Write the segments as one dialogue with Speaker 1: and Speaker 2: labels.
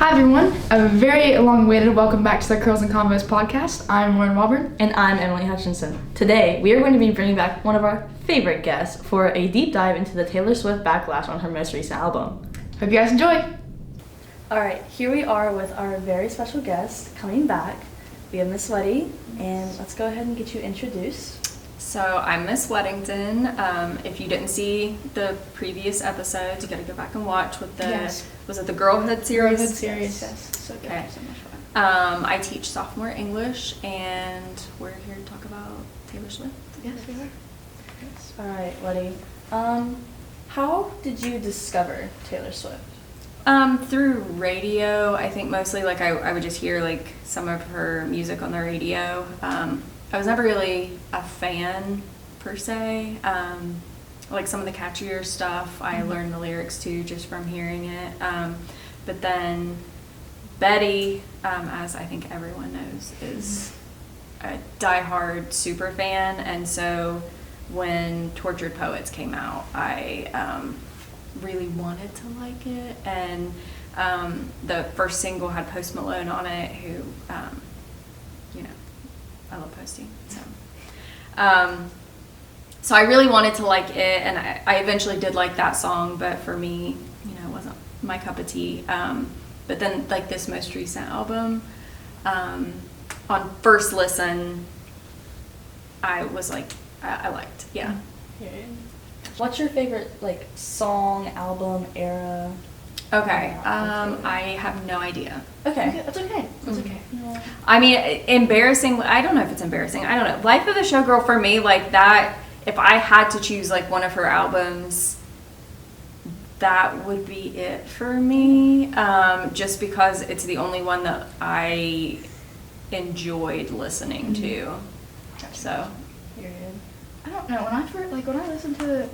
Speaker 1: Hi everyone, a very long-awaited welcome back to the Curls and Convos podcast. I'm Lauren Walburn.
Speaker 2: And I'm Emily Hutchinson. Today, we are going to be bringing back one of our favorite guests for a deep dive into the Taylor Swift backlash on her most recent album.
Speaker 1: Hope you guys enjoy.
Speaker 2: Alright, here we are with our very special guest coming back. We have Miss Weddy, and let's go ahead and get you introduced.
Speaker 3: So I'm Miss Weddington. If you didn't see the previous episodes, you got to go back and watch with the was it the Girlhood series?
Speaker 1: Girlhood series, yes. So good.
Speaker 3: Okay.
Speaker 1: So much fun.
Speaker 3: I teach sophomore English, and we're here to talk about Taylor Swift.
Speaker 1: Yes, we are.
Speaker 2: Yes. Alright, Weddy. How did you discover Taylor Swift?
Speaker 3: Through radio, I think mostly like I would just hear like some of her music on the radio. I was never really a fan per se. Like some of the catchier stuff, I learned the lyrics too just from hearing it. But then Betty, as I think everyone knows, is a diehard super fan, and so when Tortured Poets came out, I really wanted to like it, and the first single had Post Malone on it, who, I love Posty, so I really wanted to like it, and I eventually did like that song, but for me, it wasn't my cup of tea. But then, like, this most recent album, on first listen, I was like, I liked, yeah.
Speaker 2: What's your favorite, like, song, album, era?
Speaker 3: Okay, I have no idea.
Speaker 2: Okay.
Speaker 1: That's okay. That's okay.
Speaker 3: I mean, embarrassing, I don't know if it's embarrassing. I don't know. Life of the Showgirl for me, like that, if I had to choose like one of her albums, that would be it for me. Just because it's the only one that I enjoyed listening to.
Speaker 1: Gotcha.
Speaker 3: So.
Speaker 1: I don't know. When I listen to it,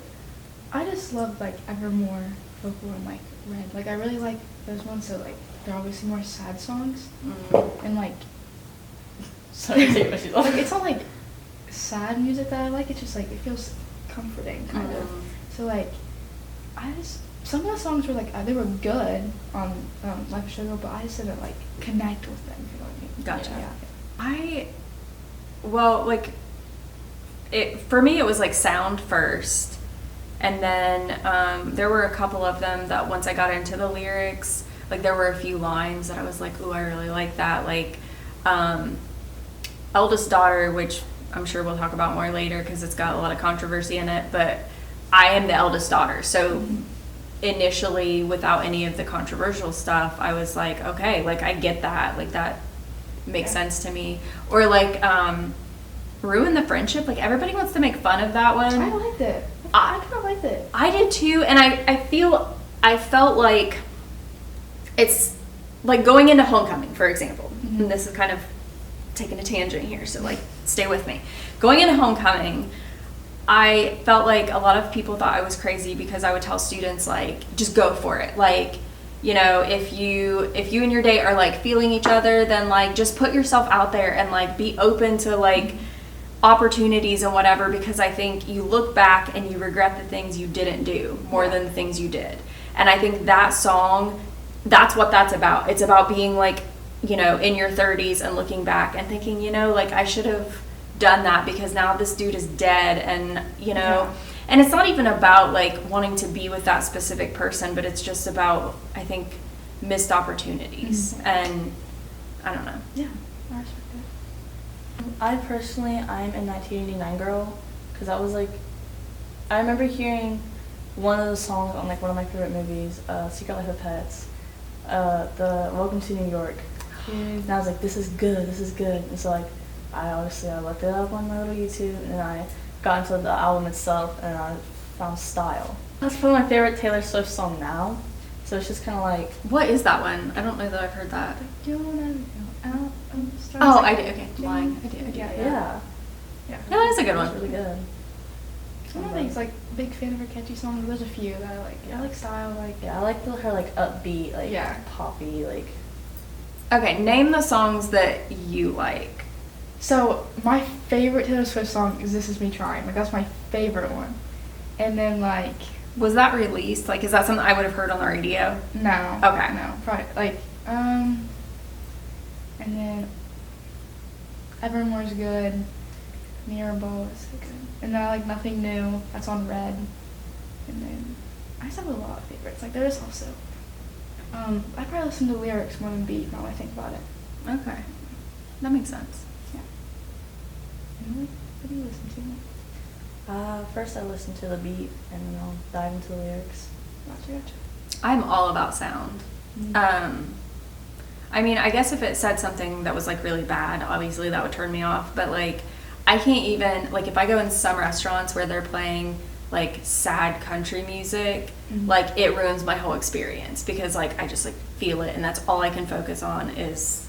Speaker 1: I just love like Evermore, Vocal, and like Red. Like I really like those ones. So like they're obviously more sad songs, and like.
Speaker 2: Sorry,
Speaker 1: like it's not like sad music that I like. It's just like it feels comforting, kind of. So like, some of the songs were like they were good on Life of Sugar, but I just didn't like connect with them. If you know what I mean?
Speaker 3: Gotcha. For me, it was like sound first, and then there were a couple of them that once I got into the lyrics, like there were a few lines that I was like, ooh, I really like that. Like, Eldest Daughter, which I'm sure we'll talk about more later because it's got a lot of controversy in it, but I am the eldest daughter. So initially, without any of the controversial stuff, I was like, okay, like I get that. Like that makes sense to me. Or like, Ruin the Friendship. Like everybody wants to make fun of that one.
Speaker 1: I liked it. I kind of liked it.
Speaker 3: I did too, and I felt like it's like going into Homecoming, for example. And this is kind of taking a tangent here, so like stay with me. Going into Homecoming, I felt like a lot of people thought I was crazy because I would tell students like, just go for it. Like, if you and your date are like feeling each other, then like just put yourself out there and like be open to like opportunities and whatever, because I think you look back and you regret the things you didn't do more than the things you did. And I think that song, that's what that's about. It's about being like, in your 30s and looking back and thinking, like I should have done that because now this dude is dead, and and it's not even about like wanting to be with that specific person, but it's just about, I think, missed opportunities. And I don't know.
Speaker 1: Yeah, I respect that.
Speaker 2: I'm a 1989 girl, because I was like, I remember hearing one of the songs on like one of my favorite movies, Secret Life of Pets, the Welcome to New York. And I was like, this is good. And so like, I looked it up on my little YouTube, and I got into the album itself, and I found Style. That's probably my favorite Taylor Swift song now. So it's just kind of like.
Speaker 3: What is that one? I don't know that I've heard that.
Speaker 1: Oh,
Speaker 3: I did. Okay, Lying. I did.
Speaker 2: Yeah.
Speaker 3: Yeah, that is a good one.
Speaker 2: It's really good.
Speaker 1: Some of things, like, big fan of her catchy songs. There's a few that I like. I like Style, like.
Speaker 2: Yeah, I like her like upbeat, like poppy, like.
Speaker 3: Okay, name the songs that you like.
Speaker 1: So my favorite Taylor Swift song is "This Is Me Trying." Like that's my favorite one. And then like.
Speaker 3: Was that released? Like, is that something I would have heard on the radio?
Speaker 1: No.
Speaker 3: Okay.
Speaker 1: No. Probably like And then Evermore's good. Mirrorball is so good. And then I like Nothing New. That's on Red. And then I just have a lot of favorites. Like there's also I probably listen to lyrics more than beat now that I think about it.
Speaker 3: Okay. That makes sense.
Speaker 1: Yeah. Emily, what do you listen to?
Speaker 2: First I listen to the beat, and then I'll dive into the lyrics.
Speaker 1: Gotcha.
Speaker 3: I'm all about sound.
Speaker 1: Mm-hmm.
Speaker 3: I mean, I guess if it said something that was like really bad, obviously that would turn me off. But like, I can't even, like, if I go in some restaurants where they're playing like sad country music,
Speaker 1: Mhm.
Speaker 3: like it ruins my whole experience because like I just like feel it, and that's all I can focus on is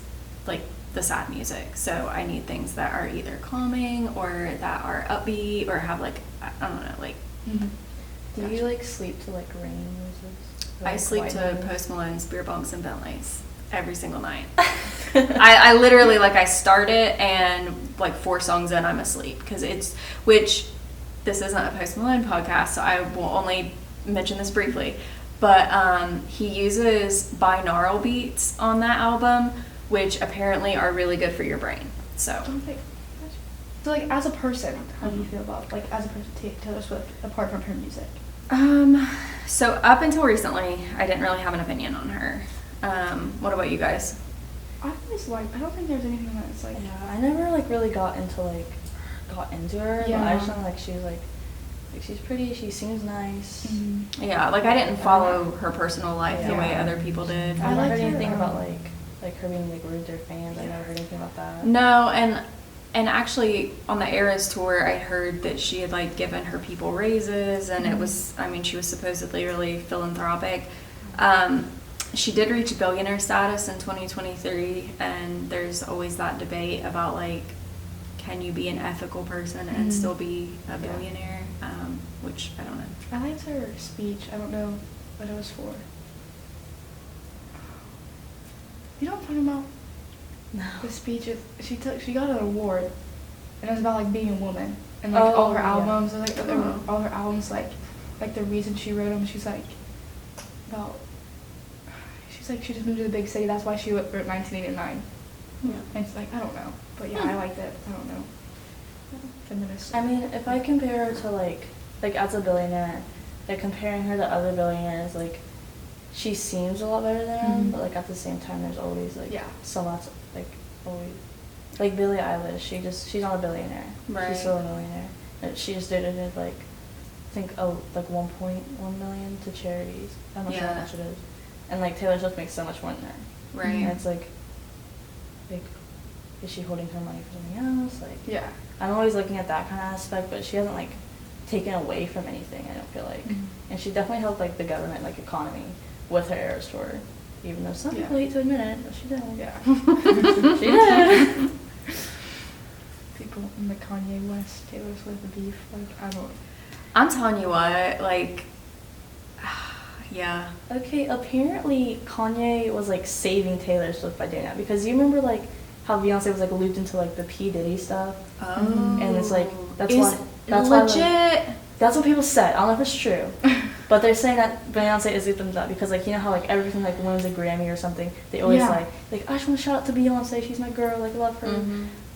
Speaker 3: like the sad music. So I need things that are either calming or that are upbeat or have like, I don't know, like
Speaker 1: Mm-hmm.
Speaker 2: Do you like sleep to like rain music? Or,
Speaker 3: I
Speaker 2: like,
Speaker 3: sleep
Speaker 2: white
Speaker 3: to
Speaker 2: noise?
Speaker 3: Post Malone's Beer Bunks and Bentleys every single night. I literally like I start it and like 4 songs in I'm asleep because which this isn't a Post Malone podcast, so I will only mention this briefly, but he uses binaural beats on that album, which apparently are really good for your brain. So
Speaker 1: So like as a person, how do you feel about like as a person Taylor Swift apart from her music?
Speaker 3: So up until recently, I didn't really have an opinion on her. What about you guys?
Speaker 1: I always like. I don't think there's anything that's like.
Speaker 2: Yeah, I never like really got into her, but I just know like she's like she's pretty, she seems nice.
Speaker 1: Mm-hmm.
Speaker 3: Yeah, like I didn't follow her personal life the way
Speaker 2: Yeah.
Speaker 3: other people did.
Speaker 2: I
Speaker 1: I
Speaker 2: never
Speaker 1: liked
Speaker 2: heard
Speaker 1: her,
Speaker 2: anything about like her being like rude to her fans. I never heard anything about that.
Speaker 3: No, and actually on the Eras tour, I heard that she had like given her people raises, and it was, I mean, she was supposedly really philanthropic. She did reach billionaire status in 2023, and there's always that debate about like, can you be an ethical person and still be a billionaire? Which I don't know.
Speaker 1: I liked her speech. I don't know what it was for. You know what I'm talking about?
Speaker 2: No.
Speaker 1: The speech is she got an award, and it was about like being a woman, and like
Speaker 2: Oh,
Speaker 1: all her
Speaker 2: yeah.
Speaker 1: albums, or, like all her albums, like the reason she wrote them. She's like about. She's like she just moved to the big city. That's why she wrote 1989.
Speaker 2: Yeah.
Speaker 1: And it's like I don't know, but yeah, I liked it. I don't know. Feminist.
Speaker 2: I mean, if I compare her to like as a billionaire, like comparing her to other billionaires, like she seems a lot better than them, but like at the same time, there's always like so much like always like Billie Eilish. She's not a billionaire.
Speaker 3: Right.
Speaker 2: She's still a millionaire. And she just donated like I think like 1.1 million to charities. I'm not sure how much it is. And like Taylor Swift makes so much more than her.
Speaker 3: Right.
Speaker 2: And it's like is she holding her money for something else? Like
Speaker 1: Yeah.
Speaker 2: I'm always looking at that kind of aspect, but she hasn't like taken away from anything, I don't feel like. And she definitely helped like the government, like economy with her Eras tour. Even though some people hate to admit it, but she did.
Speaker 1: Yeah.
Speaker 2: She did.
Speaker 1: People in the Kanye West Taylor Swift beef, like I don't.
Speaker 3: I'm telling you what, like, yeah.
Speaker 2: Okay, apparently Kanye was like saving Taylor Swift by doing that, because you remember like how Beyonce was like looped into like the P. Diddy stuff?
Speaker 3: Oh.
Speaker 2: And it's like that's
Speaker 3: Is
Speaker 2: why
Speaker 3: legit.
Speaker 2: that's what people said. I don't know if it's true. But they're saying that Beyonce is looped into that because, like, you know how, like, every time, like, wins a Grammy or something, they always, like, I just want to shout out to Beyonce. She's my girl. Like, love her.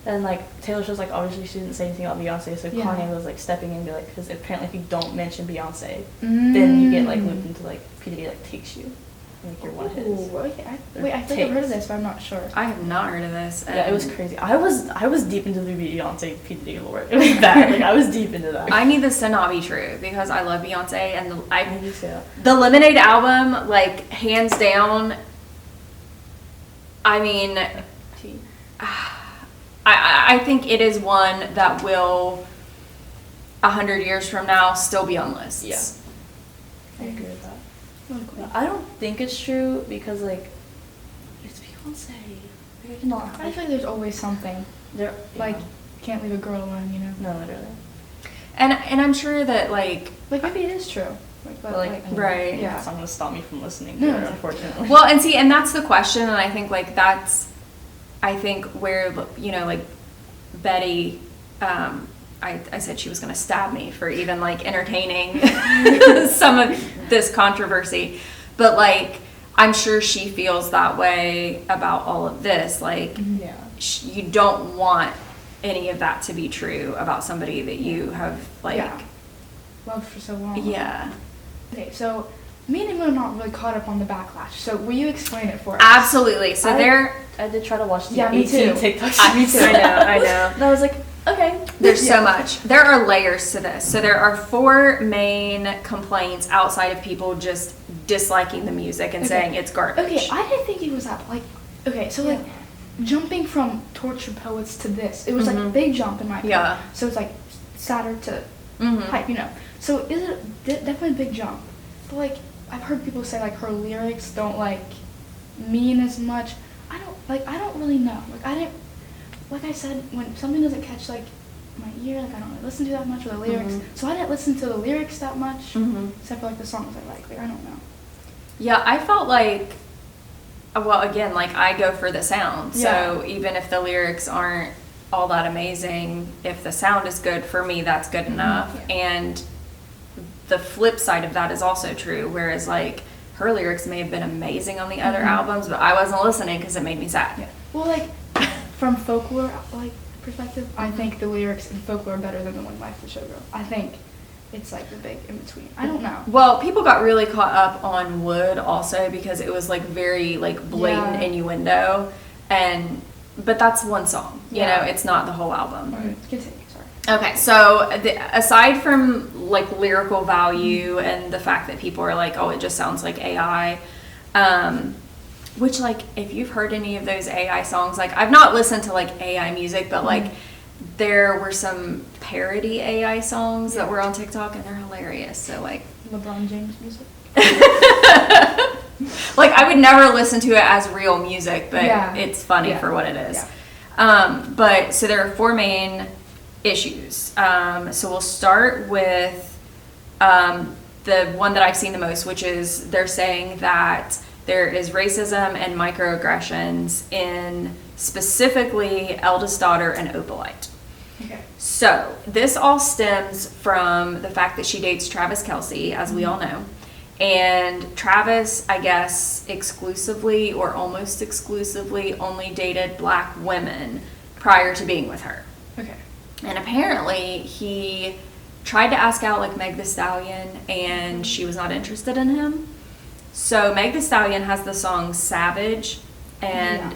Speaker 2: And, like, Taylor Swift's, like, obviously she didn't say anything about Beyonce, so Kanye was, like, stepping in and be like, because apparently if you don't mention Beyonce, then you get, like, looped into, like, P. Diddy, like, takes you. Like, you're one of his.
Speaker 1: Wait, I think I've heard of this, but I'm not sure.
Speaker 3: I have not heard of this.
Speaker 2: Yeah, it was crazy. I was deep into the Beyonce P. Diddy lore. It was bad. Like, I was deep into that.
Speaker 3: I need this to not be true because I love Beyonce, and
Speaker 2: Yeah.
Speaker 3: the Lemonade album, like, hands down, I mean, I think it is one that will, 100 years from now, still be on lists.
Speaker 2: Yeah. I agree with that. I don't think it's true because, like, it's Beyonce. Like, no,
Speaker 1: I feel like there's always something. Like, can't leave a girl alone, you know?
Speaker 2: No, literally.
Speaker 3: And I'm sure that, like
Speaker 1: maybe it is true.
Speaker 2: But, like,
Speaker 3: right.
Speaker 2: Yeah. It's not going to stop me from listening
Speaker 1: No,
Speaker 2: to it, unfortunately.
Speaker 3: Well, and see, and that's the question, and I think, like, that's, I think where, you know, like, Betty, I said she was going to stab me for even, like, entertaining some of this controversy. But, like, I'm sure she feels that way about all of this. Like,
Speaker 2: Yeah.
Speaker 3: you don't want any of that to be true about somebody that you have, like...
Speaker 1: Yeah. Loved for so long.
Speaker 3: Yeah.
Speaker 1: Okay, so me and Emma are not really caught up on the backlash. So will you explain it for us?
Speaker 3: Absolutely. So
Speaker 2: I did try to watch the
Speaker 1: Yeah, me
Speaker 2: 18
Speaker 1: too.
Speaker 2: TikToks.
Speaker 1: Me too.
Speaker 3: I know.
Speaker 2: And I was like, okay.
Speaker 3: There's so much. There are layers to this. So there are 4 main complaints outside of people just disliking the music and saying it's garbage.
Speaker 1: Okay, I didn't think it was that, like, okay, so, like, jumping from Tortured Poets to this, it was, like, a big jump in my opinion.
Speaker 3: Yeah.
Speaker 1: So it's, like, sadder to hype, you know. So is it definitely a big jump. But, like, I've heard people say, like, her lyrics don't, like, mean as much. I don't really know. Like I said, when something doesn't catch, like, my ear, like, I don't really listen to that much, or the lyrics. So I didn't listen to the lyrics that much, except for, like, the songs I like. Like, I don't know.
Speaker 3: Yeah, I felt like, well, again, like, I go for the sound.
Speaker 1: Yeah.
Speaker 3: So even if the lyrics aren't all that amazing, if the sound is good, for me, that's good enough.
Speaker 1: Yeah.
Speaker 3: And the flip side of that is also true, whereas, like, her lyrics may have been amazing on the other albums, but I wasn't listening because it made me sad.
Speaker 1: Yeah. Well, like, from folklore, like, perspective, I think the lyrics in folklore are better than the one Life of the Showgirl. I think it's, like, the big in-between. I don't know.
Speaker 3: Well, people got really caught up on Wood also because it was, like, very, like, blatant innuendo, but that's one song, you know, it's not the whole album.
Speaker 1: Continue, sorry.
Speaker 3: Okay, so aside from, like, lyrical value and the fact that people are like, oh, it just sounds like AI, which, like, if you've heard any of those AI songs, like, I've not listened to, like, AI music, but, like, there were some parody AI songs that were on TikTok, and they're hilarious, so, like...
Speaker 1: LeBron James music?
Speaker 3: Like, I would never listen to it as real music, but it's funny for what it is.
Speaker 1: Yeah.
Speaker 3: But, so there are 4 main issues. So we'll start with the one that I've seen the most, which is they're saying that there is racism and microaggressions in specifically Eldest Daughter and Opalite.
Speaker 1: Okay.
Speaker 3: So this all stems from the fact that she dates Travis Kelce, as we all know. And Travis, I guess, exclusively or almost exclusively only dated black women prior to being with her.
Speaker 1: Okay.
Speaker 3: And apparently he tried to ask out, like, Meg Thee Stallion, and she was not interested in him. So Meg Thee Stallion has the song Savage, and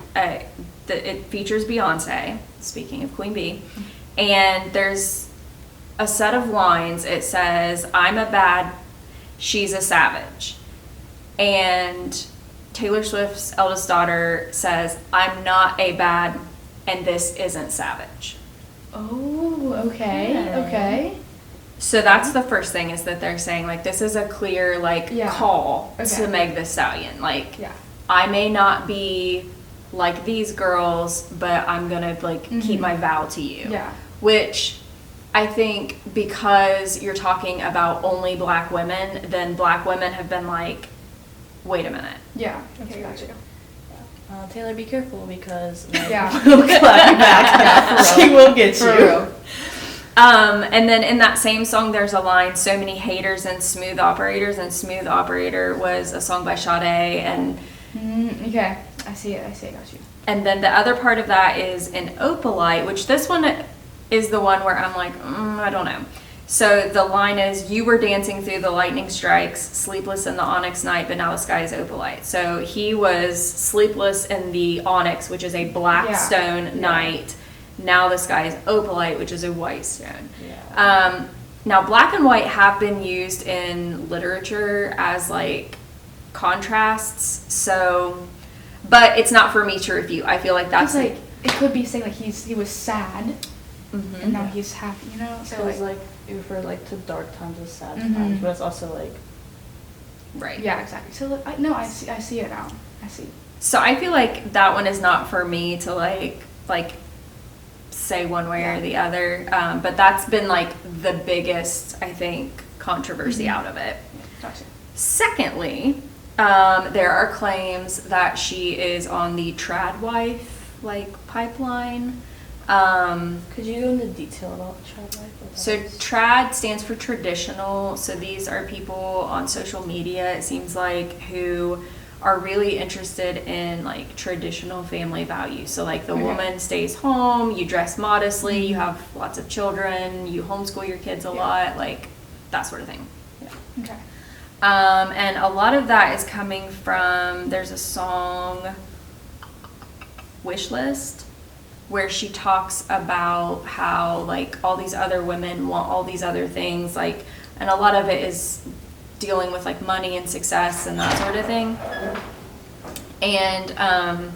Speaker 3: it features Beyonce, speaking of Queen Bee. And there's a set of lines. It says, I'm a bad, she's a savage. And Taylor Swift's eldest daughter says, I'm not a bad, and this isn't savage.
Speaker 1: Oh, okay. Okay.
Speaker 3: So that's the first thing, is that they're saying, like, this is a clear, like, call to Meg Thee Stallion. Like, I may not be like these girls, but I'm gonna, like, keep my vow to you.
Speaker 1: Yeah.
Speaker 3: Which I think, because you're talking about only black women, then black women have been like, wait a minute.
Speaker 1: Yeah. Okay, gotcha.
Speaker 2: Taylor, be careful, because
Speaker 1: will
Speaker 2: clap you back. She will get you.
Speaker 3: And then in that same song, there's a line, so many haters and smooth operators, and Smooth Operator was a song by Sade, and...
Speaker 1: okay, I see it, got you.
Speaker 3: And then the other part of that is in Opalite, which this one is the one where I'm like, I don't know. So the line is, you were dancing through the lightning strikes, sleepless in the onyx night, but now the sky is opalite. So he was sleepless in the onyx, which is a black stone night. Now the sky is opalite, which is a white stone. Now black and white have been used in literature as, like, contrasts. So, but it's not for me to refute. I feel like that's
Speaker 1: like, it could be saying, like, he was sad, and now he's happy, you know? So,
Speaker 2: like you refer, like, to dark times as sad times, but it's also, like...
Speaker 3: Right.
Speaker 1: Yeah, exactly. So, like, I see it now. I see.
Speaker 3: So I feel like that one is not for me to, like say one way or the other. But that's been, like, the biggest, I think, controversy out of it.
Speaker 1: Gotcha.
Speaker 3: Secondly, there are claims that she is on the trad wife, like, pipeline.
Speaker 2: Could you go into detail about trad wife?
Speaker 3: So trad stands for traditional. So these are people on social media, it seems like, who are really interested in like traditional family values. So like the woman stays home, you dress modestly, you have lots of children, you homeschool your kids a lot, like that sort of thing.
Speaker 1: Yeah. Okay.
Speaker 3: And a lot of that is coming from, there's a song, Wish List, where she talks about how like all these other women want all these other things, like, and a lot of it is dealing with like money and success and that sort of thing. And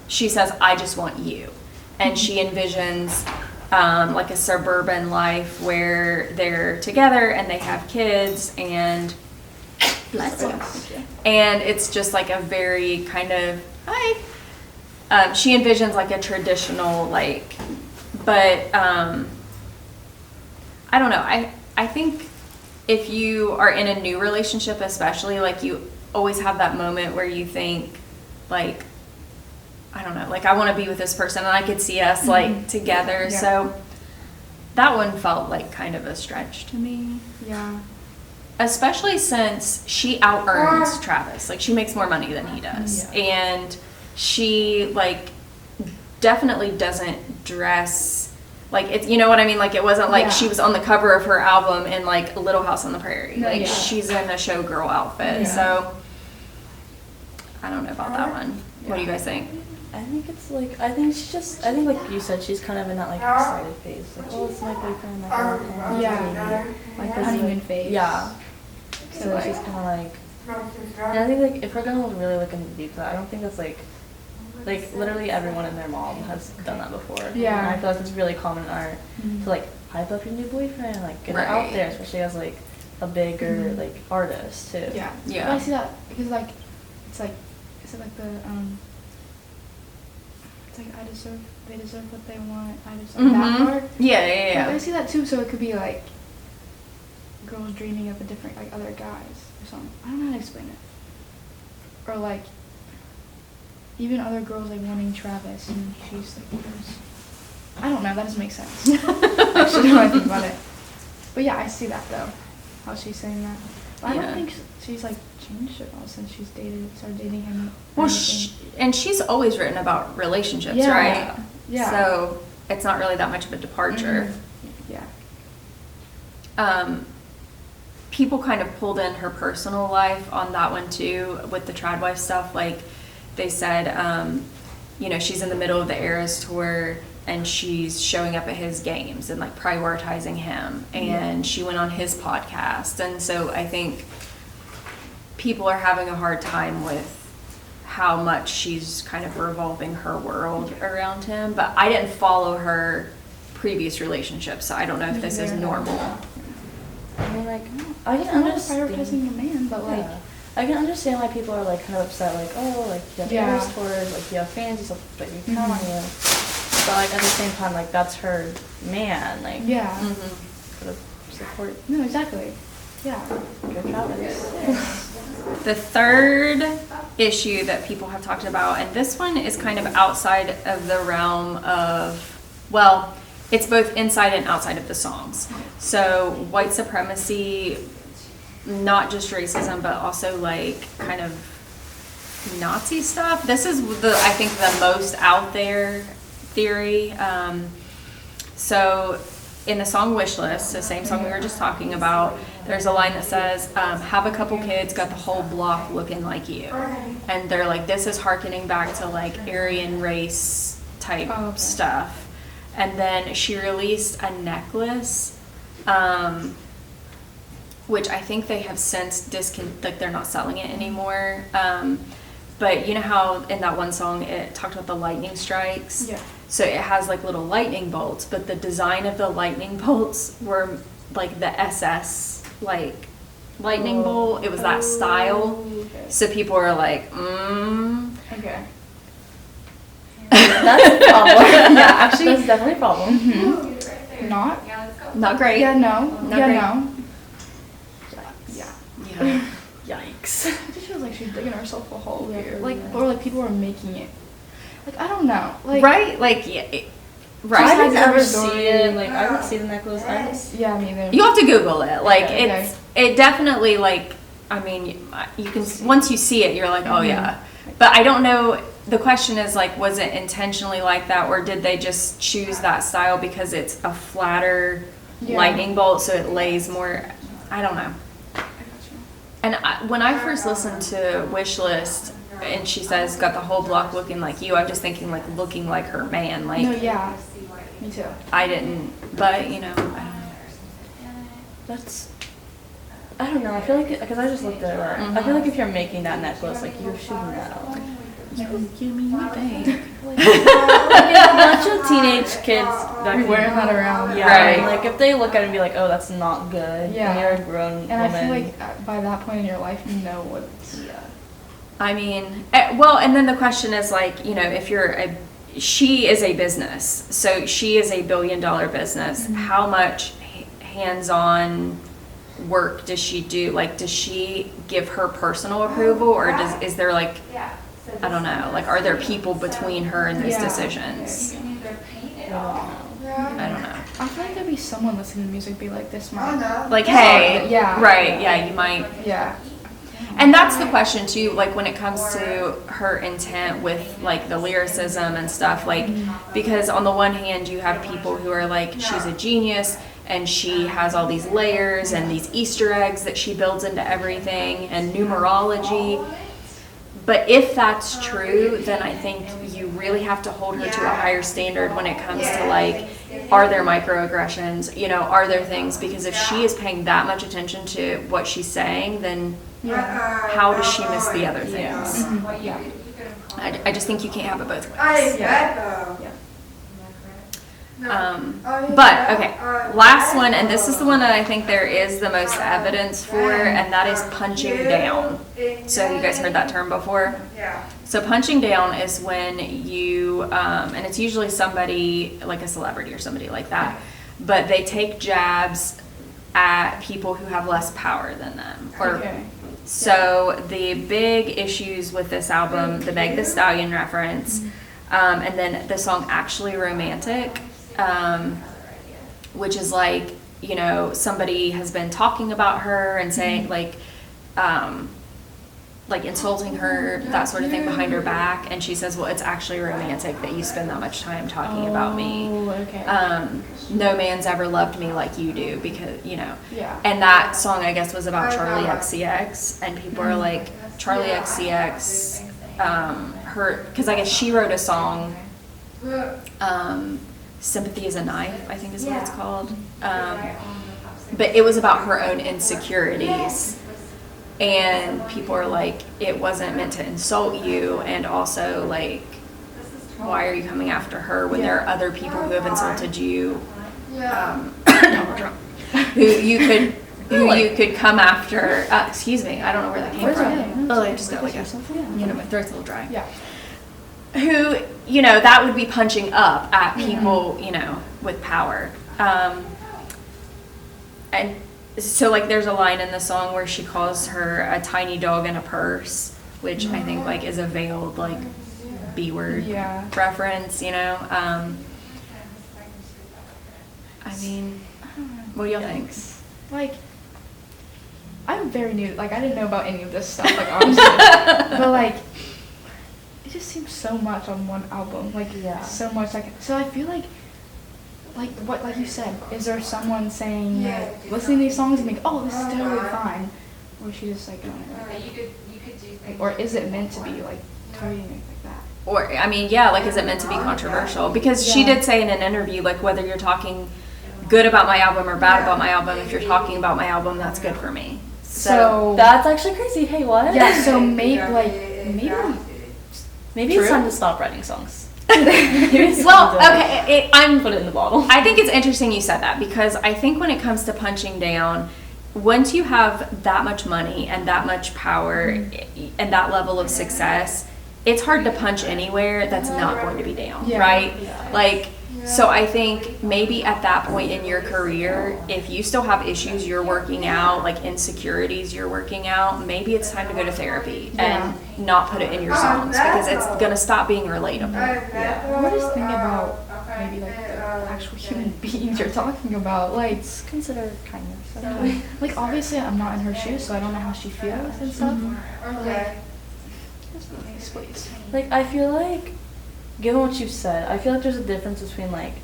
Speaker 3: she says, I just want you. And she envisions like a suburban life where they're together and they have kids and bless you. And it's just like a very kind of, she envisions like a traditional like, but I don't know. I think if you are in a new relationship, especially, like you always have that moment where you think like, I don't know, like I want to be with this person and I could see us like together. Yeah. So that one felt like kind of a stretch to me.
Speaker 1: Yeah.
Speaker 3: Especially since she out-earns Travis. Like she makes more money than he does. Yeah. And she like definitely doesn't dress like it's, you know what I mean? Like it wasn't like she was on the cover of her album in like Little House on the Prairie. Like she's in a showgirl outfit. So I don't know about that one. What do you guys think?
Speaker 2: I think it's like, I think like you said, she's kind of in that like excited phase. Like, oh, it's my boyfriend, like, I love him.
Speaker 1: Yeah. Like the honeymoon phase.
Speaker 2: Yeah. So like, she's kind of like, and I think like if we're gonna really look into detail, I don't think that's like literally everyone and their mom has done that before.
Speaker 1: Yeah.
Speaker 2: And I feel like it's really common in art to like hype up your new boyfriend, like get it out there, especially as like a bigger like artist too.
Speaker 1: Yeah.
Speaker 3: Yeah.
Speaker 1: But I see that because like it's like, is it like the it's like they deserve what they want. I deserve that part.
Speaker 3: Yeah.
Speaker 1: Like, I see that too. So it could be like girls dreaming of a different like other guys or something. I don't know how to explain it. Or like even other girls like wanting Travis and she's like yours. I don't know. That doesn't make sense. Actually, now I think about it. But yeah, I see that though. How she's saying that. But I don't think she's like changed at all since started dating him.
Speaker 3: Well, and she's always written about relationships, right?
Speaker 1: Yeah.
Speaker 3: So it's not really that much of a departure.
Speaker 1: Yeah.
Speaker 3: People kind of pulled in her personal life on that one too with the Trad Wife stuff. Like they said, you know, she's in the middle of the Eras tour and she's showing up at his games and like prioritizing him, and she went on his podcast, and so I think people are having a hard time with how much she's kind of revolving her world around him. But I didn't follow her previous relationship, so I don't know if this is normal.
Speaker 2: I mean, like, I can understand
Speaker 1: prioritizing the man, but like
Speaker 2: I can understand why people are like kind of upset, like, oh, like you have Eras tours, like you have fans and stuff, but you count on you. But like at the same time, like that's her man, like sort of support.
Speaker 1: No, exactly. Yeah.
Speaker 2: Go Travis.
Speaker 3: The third issue that people have talked about, and this one is kind of outside of the realm of, well, it's both inside and outside of the songs. So white supremacy, not just racism, but also like kind of Nazi stuff. This is I think the most out there theory. So in the song Wish List, the same song we were just talking about, there's a line that says, have a couple kids, got the whole block looking like you. And they're like, this is hearkening back to like Aryan race type stuff. And then she released a necklace, which I think they have since like they're not selling it anymore. But you know how in that one song it talked about the lightning strikes?
Speaker 1: Yeah.
Speaker 3: So it has like little lightning bolts, but the design of the lightning bolts were like the SS like lightning bolt. It was that style.
Speaker 1: Okay.
Speaker 3: So people were like,
Speaker 1: Okay.
Speaker 2: That's a problem. Yeah, actually, that's definitely a problem.
Speaker 3: Not great.
Speaker 1: Yeah, no.
Speaker 3: Not
Speaker 1: yeah,
Speaker 3: great.
Speaker 1: no.
Speaker 3: Yeah.
Speaker 2: Yikes.
Speaker 1: It just feels like she's digging herself a hole here. Like, or like people are making it. Like, I don't know. Like,
Speaker 3: Right? Like, right.
Speaker 2: I didn't ever
Speaker 1: story.
Speaker 2: see it. Like, I didn't see the necklace.
Speaker 1: Yeah, me either.
Speaker 3: You have to Google it. Like,
Speaker 1: Okay.
Speaker 3: it definitely, like, I mean, you can, once you see it, you're like, oh yeah. But I don't know, the question is like, was it intentionally like that, or did they just choose that style because it's a flatter lightning bolt, so it lays more, I don't know. And when I first listened to Wishlist, and she says, got the whole block looking like you, I'm just thinking like looking like her man. Like,
Speaker 1: No, yeah. Me too.
Speaker 3: I didn't, but you know, I don't know.
Speaker 2: That's, I don't know, I feel like, because I just looked at it, I feel like if you're making that necklace, like, you're shooting that out.
Speaker 3: You mean you think?
Speaker 2: Like, a bunch of teenage kids that
Speaker 1: You're wearing that around.
Speaker 2: Yeah,
Speaker 3: Right.
Speaker 2: and, like, if they look at it and be like, oh, that's not good,
Speaker 1: Yeah.
Speaker 2: and you're a grown
Speaker 1: And
Speaker 2: woman.
Speaker 1: I feel like by that point in your life, you know what's.
Speaker 3: I mean, well, and then the question is like, you know, if she is a business, so she is a $1 billion business. How much hands-on work does she do? Like, does she give her personal approval, or is there like, I don't know, like, are there people between her and those decisions? I don't know.
Speaker 1: I feel like there'd be someone listening to music be like, this might.
Speaker 3: Like, hey,
Speaker 1: Yeah.
Speaker 3: right, yeah, you might.
Speaker 1: Yeah.
Speaker 3: And that's the question too, like when it comes to her intent with like the lyricism and stuff, like, because on the one hand you have people who are like, she's a genius and she has all these layers and these Easter eggs that she builds into everything and numerology. But if that's true, then I think you really have to hold her to a higher standard when it comes to like, are there microaggressions, you know, are there things, because if she is paying that much attention to what she's saying, then how does she miss the other things?
Speaker 1: Yeah.
Speaker 3: I just think you can't have it both ways. But okay, last one, and this is the one that I think there is the most evidence for, and that is punching down. So you guys heard that term before?
Speaker 4: Yeah.
Speaker 3: So punching down is when you, and it's usually somebody like a celebrity or somebody like that, but they take jabs at people who have less power than them. So the big issues with this album, the Meg Thee Stallion reference, and then the song Actually Romantic, which is like, you know, somebody has been talking about her and saying like insulting her, that sort of thing behind her back, and she says, well, it's actually romantic that you spend that much time talking about me. No man's ever loved me like you do, because, you know. And that song, I guess, was about Charlie XCX, and people are like, Charlie XCX, her, because I guess she wrote a song, Sympathy is a Knife, I think is what it's called. But it was about her own insecurities. And people are like, it wasn't meant to insult you, and also like, why are you coming after her when there are other people who have insulted you? Donald Trump, who you could come after. Excuse me, I don't know where that came from. Oh, I just got like you know, my throat's a little dry. Who, you know, that would be punching up at people, you know, with power. And so like there's a line in the song where she calls her a tiny dog in a purse, which I think like is a veiled like B word reference, you know. I mean, what do y'all think?
Speaker 1: Like, I'm very new. Like, I didn't know about any of this stuff. Like, honestly, but like, it just seems so much on one album. Like, so much. Like, so I feel like what, like you said, is there someone saying, like, listening to these songs and think, oh, this is totally fine, or is she just like,
Speaker 4: You could do things.
Speaker 1: or is it meant to be like totally like that?
Speaker 3: Or, I mean, yeah, like, is it meant to be controversial? Because she did say in an interview, like, whether you're talking good about my album or bad about my album, if you're talking about my album, that's good for me.
Speaker 1: So
Speaker 2: that's actually crazy. Hey, what?
Speaker 1: Yeah, so maybe
Speaker 2: it's time to stop writing songs.
Speaker 3: Well, okay, I'm
Speaker 2: put it in the bottle.
Speaker 3: I think it's interesting you said that, because I think when it comes to punching down, once you have that much money and that much power and that level of success, it's hard to punch anywhere that's not going to be down, right? Like, so I think maybe at that point in your career, if you still have issues you're working out, like insecurities you're working out, maybe it's time to go to therapy and not put it in your songs, because it's going to stop being relatable.
Speaker 1: What is thinking about maybe like the actual human beings you're talking about. Like,
Speaker 2: It's considered kindness.
Speaker 1: like obviously I'm not in her shoes, so I don't know how she feels and stuff.
Speaker 4: Okay.
Speaker 1: Just be nice, please.
Speaker 2: Like, I feel like, given what you've said, I feel like there's a difference between, like,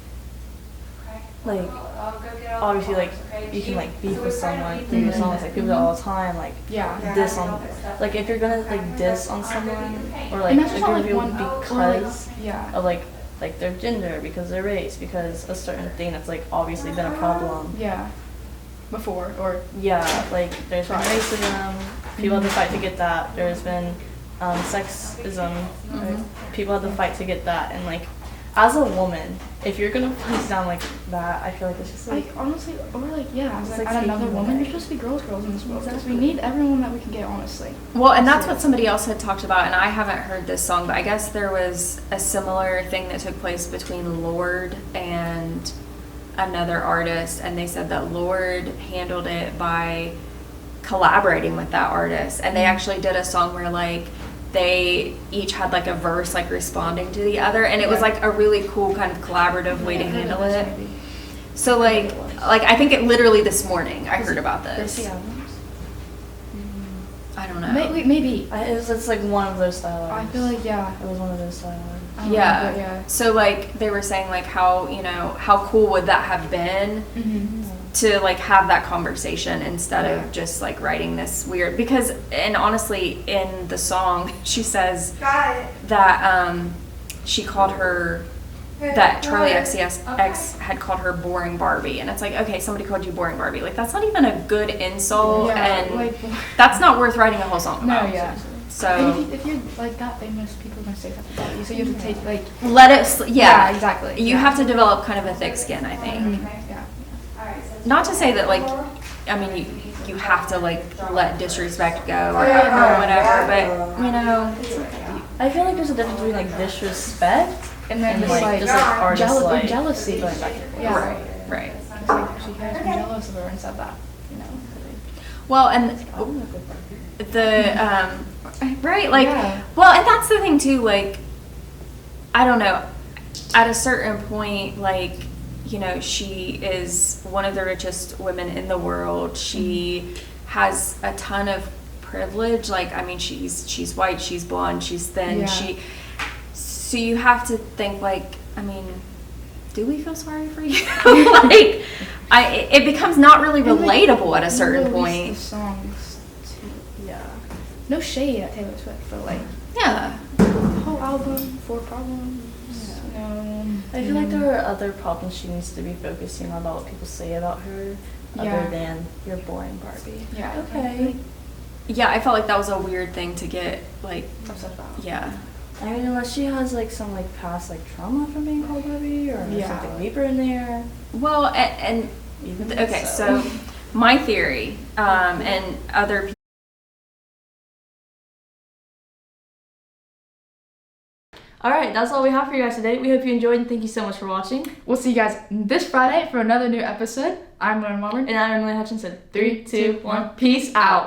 Speaker 2: obviously, like, you can, like, beef with someone through your songs, like, people do it all the time, like,
Speaker 1: Yeah.
Speaker 2: diss on, like, if you're gonna, like, diss on someone, or, like,
Speaker 1: And that's just not,
Speaker 2: agree
Speaker 1: like,
Speaker 2: with
Speaker 1: one
Speaker 2: people
Speaker 1: or, like,
Speaker 2: because
Speaker 1: yeah.
Speaker 2: of, like, their gender, because their race, because a certain thing that's, like, obviously been a problem.
Speaker 1: Yeah. Before or
Speaker 2: Yeah, like, there's been racism, people had to fight to get that, there's been sexism, like, people had to fight to get that, and, like, as a woman, if you're gonna face down like that, I feel like it's just like
Speaker 1: honestly, or like yeah,
Speaker 2: It's
Speaker 1: like,
Speaker 2: like
Speaker 1: at another
Speaker 2: taking
Speaker 1: woman,
Speaker 2: away.
Speaker 1: you're supposed to be girls in this world because we
Speaker 2: Exactly.
Speaker 1: need everyone that we can get, honestly.
Speaker 3: Well, and that's what somebody else had talked about, and I haven't heard this song, but I guess there was a similar thing that took place between Lorde and another artist, and they said that Lorde handled it by collaborating with that artist, and they actually did a song where like they each had like a verse like responding to the other, and it was
Speaker 1: Yeah.
Speaker 3: like a really cool kind of collaborative way to
Speaker 1: I heard
Speaker 3: handle
Speaker 1: of this
Speaker 3: it.
Speaker 1: maybe.
Speaker 3: So like I think it literally this morning I heard about
Speaker 2: Is
Speaker 3: this.
Speaker 2: he albums?
Speaker 3: I don't know.
Speaker 1: Maybe.
Speaker 2: It's like one of those style
Speaker 1: I
Speaker 2: albums.
Speaker 1: feel like yeah.
Speaker 2: It was one of those style albums.
Speaker 1: I don't know,
Speaker 3: Yeah.
Speaker 1: but yeah.
Speaker 3: So like they were saying like how, you know, how cool would that have been
Speaker 1: Mm-hmm.
Speaker 3: to like have that conversation instead
Speaker 1: Yeah.
Speaker 3: of just like writing this weird, because and honestly in the song she says that she called her, that Charlie XCX had called her boring Barbie, and it's like, okay, somebody called you boring Barbie, like that's not even a good insult,
Speaker 1: Yeah,
Speaker 3: and
Speaker 1: like-
Speaker 3: that's not worth writing a whole song
Speaker 1: No,
Speaker 3: about.
Speaker 1: yeah.
Speaker 3: So
Speaker 1: And if you're like that famous, people are gonna say stuff about you, so you have to take like
Speaker 3: let it yeah,
Speaker 1: exactly.
Speaker 3: you
Speaker 1: yeah.
Speaker 3: have to develop kind of a thick skin, I think.
Speaker 1: Mhm, yeah.
Speaker 3: Not to say that like, I mean you have to like let disrespect go or
Speaker 1: Yeah.
Speaker 3: whatever, but you know,
Speaker 2: I feel like there's a difference between like disrespect
Speaker 1: And then
Speaker 2: and
Speaker 1: just
Speaker 2: like just like artists
Speaker 1: or
Speaker 2: like
Speaker 1: jealousy.
Speaker 2: going back and forth.
Speaker 1: Yeah.
Speaker 3: right.
Speaker 1: It's like she has been jealous of her and said that, you know.
Speaker 3: Well, and the right, like,
Speaker 1: Yeah.
Speaker 3: well, and that's the thing too. Like, I don't know. At a certain point, like, you know, she is one of the richest women in the world. She has a ton of privilege. Like, I mean, she's white, she's blonde, she's thin.
Speaker 1: Yeah.
Speaker 3: So you have to think like, I mean, do we feel sorry for you? Like, it becomes not really
Speaker 1: And, like,
Speaker 3: relatable at a certain
Speaker 1: release
Speaker 3: point.
Speaker 1: The songs too.
Speaker 2: Yeah.
Speaker 1: No shade at Taylor Swift, but like
Speaker 3: Yeah.
Speaker 1: the whole album, 4 problems. No.
Speaker 2: I feel like there are other problems she needs to be focusing on about what people say about her,
Speaker 1: Yeah.
Speaker 2: other than you're boring Barbie.
Speaker 1: Yeah.
Speaker 2: Okay.
Speaker 3: Yeah, I felt like that was a weird thing to get, like,
Speaker 1: Upset about.
Speaker 3: yeah.
Speaker 2: I mean, unless she has like some like past like trauma from being called Barbie, or there's
Speaker 1: Yeah.
Speaker 2: something deeper in there.
Speaker 3: Well, and
Speaker 2: Even
Speaker 3: okay, so my theory, and other people.
Speaker 2: All right, that's all we have for you guys today. We hope you enjoyed, and thank you so much for watching.
Speaker 1: We'll see you guys this Friday for another new episode. I'm Lauren Walmer.
Speaker 2: And I'm Emily Hutchinson.
Speaker 1: 3, 2, 1, peace out.